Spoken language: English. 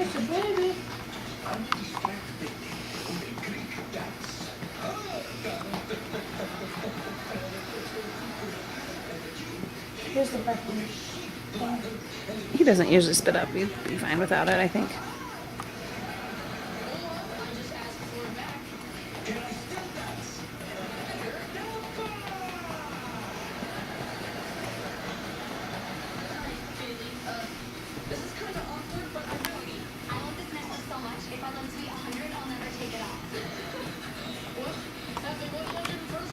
Here's a baby. Here's the breakfast. He doesn't usually spit up. He'd be fine without it, I think.